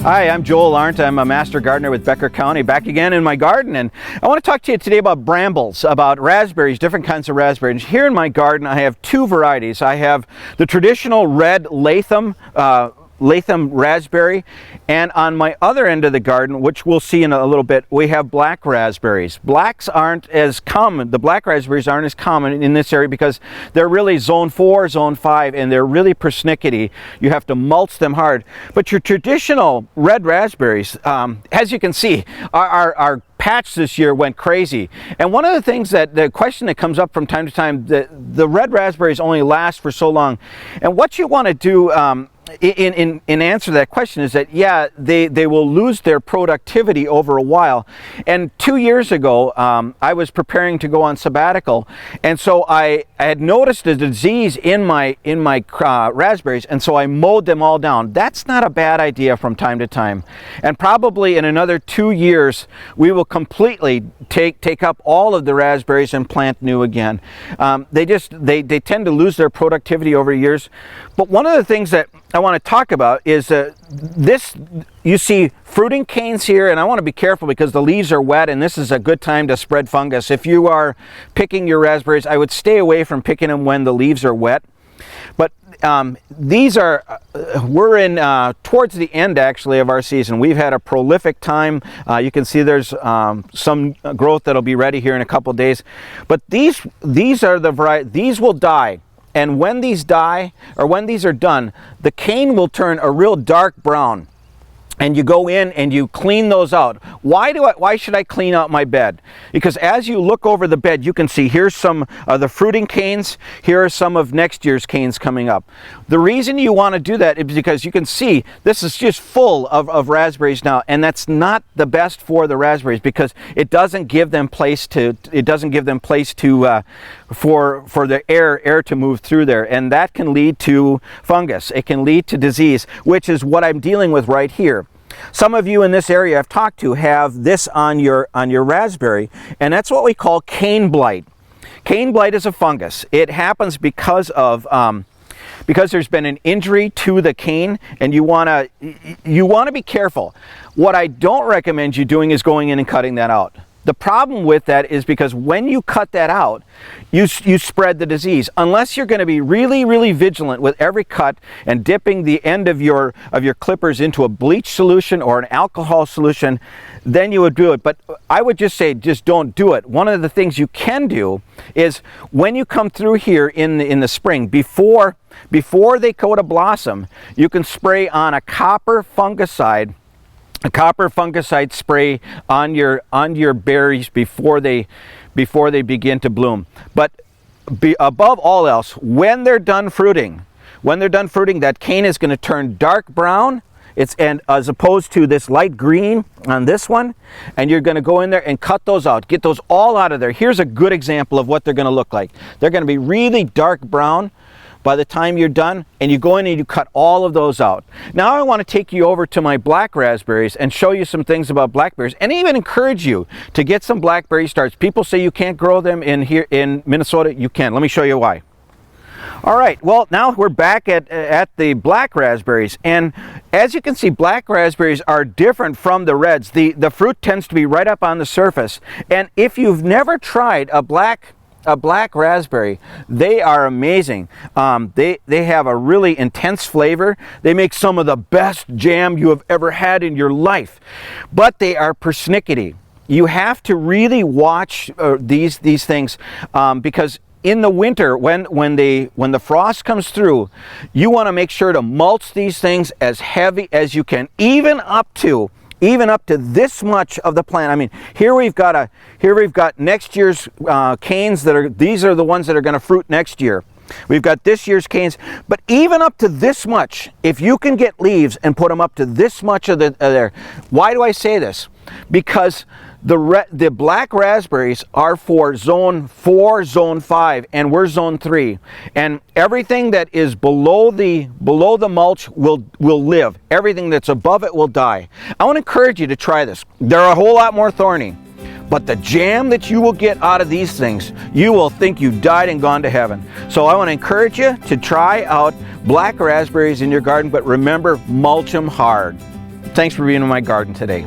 Hi, I'm Joel Arndt. I'm a master gardener with Becker County, back again in my garden, and I want to talk to you today about brambles, about raspberries, different kinds of raspberries. Here in my garden I have two varieties. I have the traditional red Latham raspberry, and on my other end of the garden, which we'll see in a little bit, we have black raspberries. Blacks aren't as common, the black raspberries aren't as common in this area because they're really zone 4, zone 5, and they're really persnickety. You have to mulch them hard. But your traditional red raspberries, as you can see, are patch this year went crazy. And one of the things the question that comes up from time to time, the red raspberries only last for so long. And what you want to do in answer to that question is that, yeah, they will lose their productivity over a while. And 2 years ago, I was preparing to go on sabbatical, and so I had noticed a disease in my raspberries, and so I mowed them all down. That's not a bad idea from time to time. And probably in another 2 years, we will completely take up all of the raspberries and plant new again. They tend to lose their productivity over years. But one of the things that I want to talk about is you see fruiting canes here, and I want to be careful because the leaves are wet and this is a good time to spread fungus. If you are picking your raspberries, I would stay away from picking them when the leaves are wet. But we're in towards the end actually of our season. We've had a prolific time. You can see there's some growth that'll be ready here in a couple days. But these are the variety. These will die. And when these die, or when these are done, the cane will turn a real dark brown. And you go in and you clean those out. Why should I clean out my bed? Because as you look over the bed, you can see here's some of the fruiting canes. Here are some of next year's canes coming up. The reason you want to do that is because you can see this is just full of raspberries now, and that's not the best for the raspberries because it doesn't give them place for the air to move through there, and that can lead to fungus. It can lead to disease, which is what I'm dealing with right here. Some of you in this area I've talked to have this on your raspberry, and that's what we call cane blight. Cane blight is a fungus. It happens because there's been an injury to the cane, and you want to be careful. What I don't recommend you doing is going in and cutting that out. The problem with that is because when you cut that out, you spread the disease. Unless you're going to be really, really vigilant with every cut and dipping the end of your clippers into a bleach solution or an alcohol solution, then you would do it. But I would just say, just don't do it. One of the things you can do is when you come through here in the spring, before they go to blossom, you can spray on a copper fungicide spray on your berries before they begin to bloom. But above all else, when they're done fruiting, that cane is going to turn dark brown. And as opposed to this light green on this one, and you're going to go in there and cut those out, get those all out of there. Here's a good example of what they're going to look like. They're going to be really dark brown by the time you're done, and you go in and you cut all of those out. Now I want to take you over to my black raspberries and show you some things about blackberries, and even encourage you to get some blackberry starts. People say you can't grow them here in Minnesota. You can. Let me show you why. All right, well, now we're back at the black raspberries, and as you can see, black raspberries are different from the reds. The fruit tends to be right up on the surface, and if you've never tried a black raspberry, they are amazing. They have a really intense flavor. They make some of the best jam you have ever had in your life, but they are persnickety. You have to really watch these things because in the winter, when the frost comes through, you want to make sure to mulch these things as heavy as you can, even up to this much of the plant. I mean, here we've got next year's canes these are the ones that are going to fruit next year. We've got this year's canes, but even up to this much, if you can get leaves and put them up to this much of there. Why do I say this? Because the black raspberries are for zone 4, zone 5, and we're zone 3. And everything that is below the mulch will live. Everything that's above it will die. I want to encourage you to try this. They're a whole lot more thorny. But the jam that you will get out of these things, you will think you died and gone to heaven. So I want to encourage you to try out black raspberries in your garden, but remember, mulch them hard. Thanks for being in my garden today.